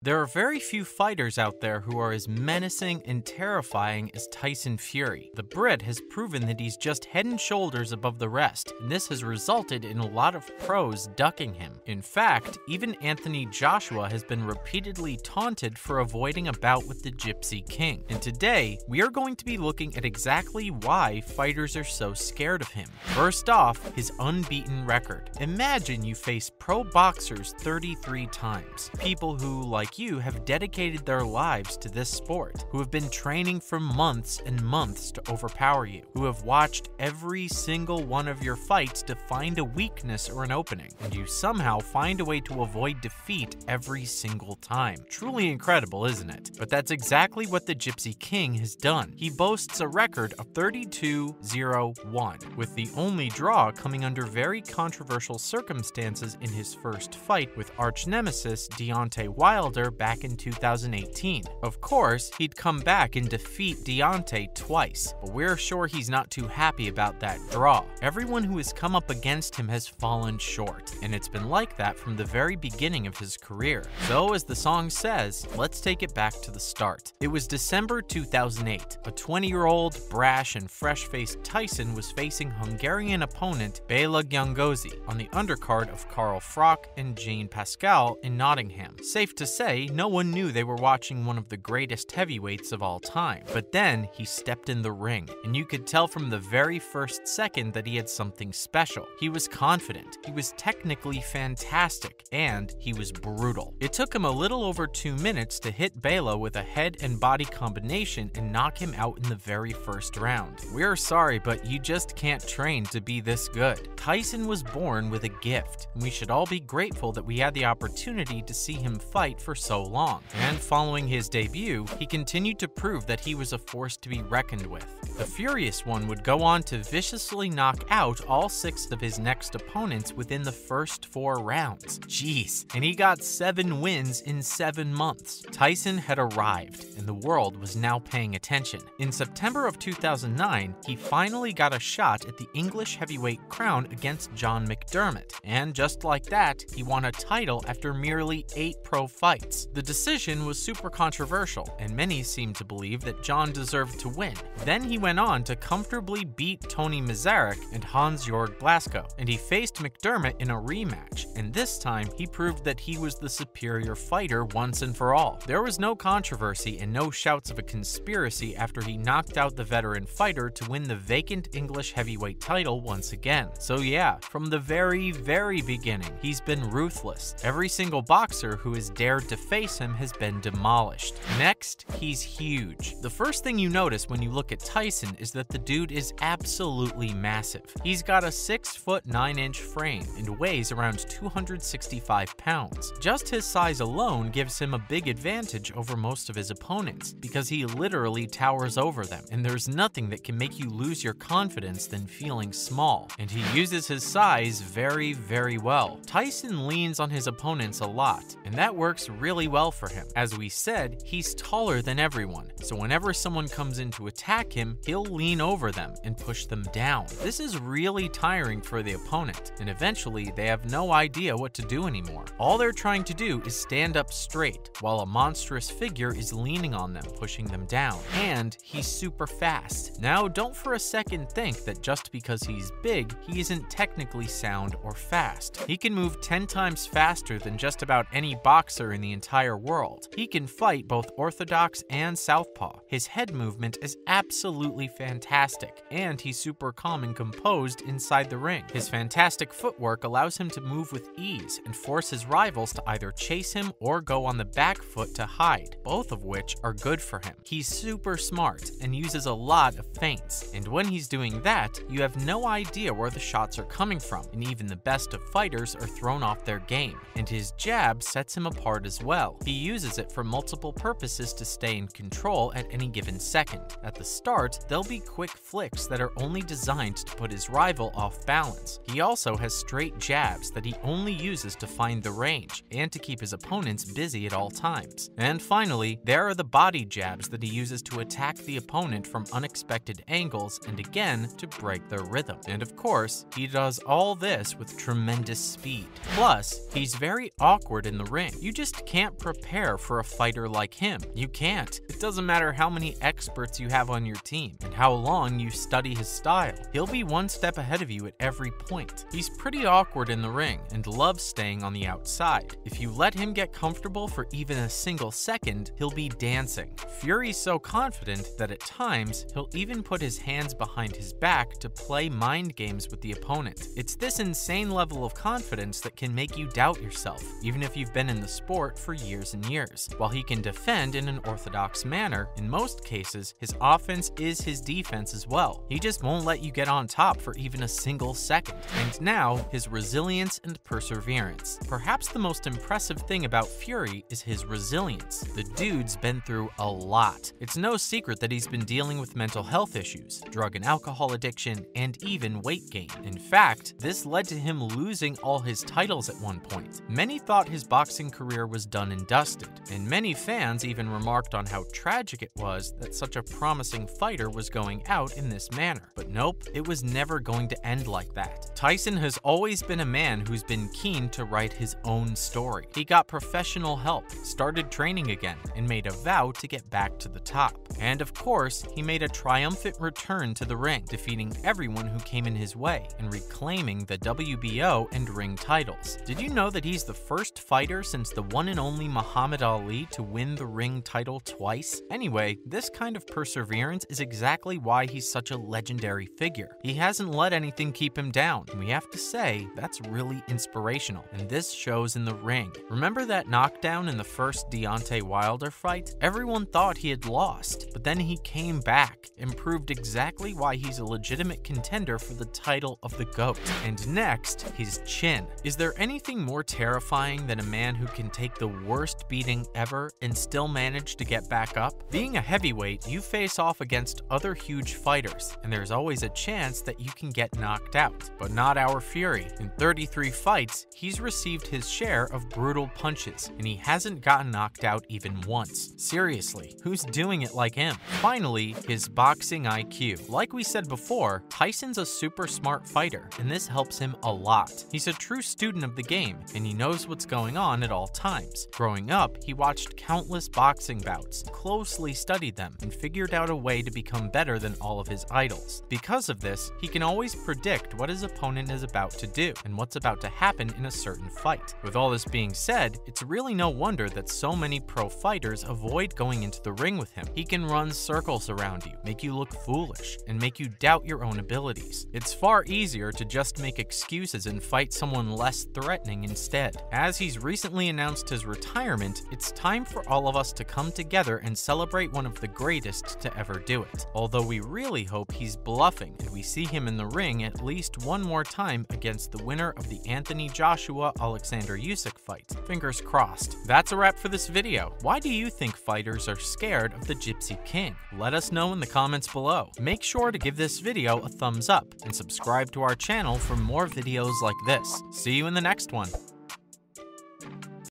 There are very few fighters out there who are as menacing and terrifying as Tyson Fury. The Brit has proven that he's just head and shoulders above the rest, and this has resulted in a lot of pros ducking him. In fact, even Anthony Joshua has been repeatedly taunted for avoiding a bout with the Gypsy King. And today, we are going to be looking at exactly why fighters are so scared of him. First off, his unbeaten record. Imagine you face pro boxers 33 times. People who, like you, have dedicated their lives to this sport, who have been training for months and months to overpower you, who have watched every single one of your fights to find a weakness or an opening, and you somehow find a way to avoid defeat every single time. Truly incredible, isn't it? But that's exactly what the Gypsy King has done. He boasts a record of 32-0-1, with the only draw coming under very controversial circumstances in his first fight with arch nemesis Deontay Wilder back in 2018. Of course, he'd come back and defeat Deontay twice, but we're sure he's not too happy about that draw. Everyone who has come up against him has fallen short, and it's been like that from the very beginning of his career. So, as the song says, let's take it back to the start. It was December 2008. A 20-year-old, brash, and fresh-faced Tyson was facing Hungarian opponent Bela Gyöngyösi on the undercard of Carl Froch and Jean Pascal in Nottingham. Safe to say, no one knew they were watching one of the greatest heavyweights of all time. But then, he stepped in the ring, and you could tell from the very first second that he had something special. He was confident, he was technically fantastic, and he was brutal. It took him a little over 2 minutes to hit Bela with a head and body combination and knock him out in the very first round. We're sorry, but you just can't train to be this good. Tyson was born with a gift, and we should all be grateful that we had the opportunity to see him fight for so long. And following his debut, he continued to prove that he was a force to be reckoned with. The Furious One would go on to viciously knock out all 6 of his next opponents within the first 4 rounds. Jeez, and he got 7 wins in 7 months. Tyson had arrived, and the world was now paying attention. In September of 2009, he finally got a shot at the English heavyweight crown against John McDermott, and just like that, he won a title after merely 8 pro fights. The decision was super controversial, and many seemed to believe that John deserved to win. Then he went on to comfortably beat Tony Mazarek and Hans-Jörg Blasko, and he faced McDermott in a rematch, and this time he proved that he was the superior fighter once and for all. There was no controversy and no shouts of a conspiracy after he knocked out the veteran fighter to win the vacant English heavyweight title once again. So yeah, from the very beginning, he's been ruthless. Every single boxer who has dared to face him has been demolished. Next, he's huge. The first thing you notice when you look at Tyson is that the dude is absolutely massive. He's got a 6'9" frame and weighs around 265 pounds. Just his size alone gives him a big advantage over most of his opponents, because he literally towers over them, and there's nothing that can make you lose your confidence than feeling small. And he uses his size very well. Tyson leans on his opponents a lot, and that works really well for him. As we said, he's taller than everyone, so whenever someone comes in to attack him, he'll lean over them and push them down. This is really tiring for the opponent, and eventually they have no idea what to do anymore. All they're trying to do is stand up straight, while a monstrous figure is leaning on them, pushing them down. And he's super fast. Now, don't for a second think that just because he's big, he isn't technically sound or fast. He can move 10 times faster than just about any boxer in the entire world. He can fight both orthodox and southpaw. His head movement is absolutely fantastic, and he's super calm and composed inside the ring. His fantastic footwork allows him to move with ease and force his rivals to either chase him or go on the back foot to hide, both of which are good for him. He's super smart and uses a lot of feints, and when he's doing that, you have no idea where the shots are coming from, and even the best of fighters are thrown off their game. And his jab sets him apart as well. He uses it for multiple purposes to stay in control at any given second. At the start, there'll be quick flicks that are only designed to put his rival off balance. He also has straight jabs that he only uses to find the range and to keep his opponents busy at all times. And finally, there are the body jabs that he uses to attack the opponent from unexpected angles and again to break their rhythm. And of course, he does all this with tremendous speed. Plus, he's very awkward in the ring. You just can't can't prepare for a fighter like him. You can't. It doesn't matter how many experts you have on your team and how long you study his style. He'll be one step ahead of you at every point. He's pretty awkward in the ring and loves staying on the outside. If you let him get comfortable for even a single second, he'll be dancing. Fury's so confident that at times, he'll even put his hands behind his back to play mind games with the opponent. It's this insane level of confidence that can make you doubt yourself, even if you've been in the sport for years and years. While he can defend in an orthodox manner, in most cases, his offense is his defense as well. He just won't let you get on top for even a single second. And now, his resilience and perseverance. Perhaps the most impressive thing about Fury is his resilience. The dude's been through a lot. It's no secret that he's been dealing with mental health issues, drug and alcohol addiction, and even weight gain. In fact, this led to him losing all his titles at one point. Many thought his boxing career was done and dusted, and many fans even remarked on how tragic it was that such a promising fighter was going out in this manner. But nope, it was never going to end like that. Tyson has always been a man who's been keen to write his own story. He got professional help, started training again, and made a vow to get back to the top. And of course, he made a triumphant return to the ring, defeating everyone who came in his way and reclaiming the WBO and ring titles. Did you know that he's the first fighter since the one and only Muhammad Ali to win the ring title twice? Anyway, this kind of perseverance is exactly why he's such a legendary figure. He hasn't let anything keep him down, and we have to say, that's really inspirational, and this shows in the ring. Remember that knockdown in the first Deontay Wilder fight? Everyone thought he had lost, but then he came back and proved exactly why he's a legitimate contender for the title of the GOAT. And next, his chin. Is there anything more terrifying than a man who can take the worst beating ever and still manage to get back up? Being a heavyweight, you face off against other huge fighters, and there's always a chance that you can get knocked out. But not our Fury. In 33 fights, he's received his share of brutal punches, and he hasn't gotten knocked out even once. Seriously, who's doing it like him? Finally, his boxing IQ. Like we said before, Tyson's a super smart fighter, and this helps him a lot. He's a true student of the game, and he knows what's going on at all times. Growing up, he watched countless boxing bouts, closely studied them, and figured out a way to become better than all of his idols. Because of this, he can always predict what his opponent is about to do, and what's about to happen in a certain fight. With all this being said, it's really no wonder that so many pro fighters avoid going into the ring with him. He can run circles around you, make you look foolish, and make you doubt your own abilities. It's far easier to just make excuses and fight someone less threatening instead. As he's recently announced his retirement, it's time for all of us to come together and celebrate one of the greatest to ever do it. Although we really hope he's bluffing and we see him in the ring at least one more time against the winner of the Anthony Joshua-Oleksandr Usyk fight. Fingers crossed. That's a wrap for this video. Why do you think fighters are scared of the Gypsy King? Let us know in the comments below. Make sure to give this video a thumbs up and subscribe to our channel for more videos like this. See you in the next one.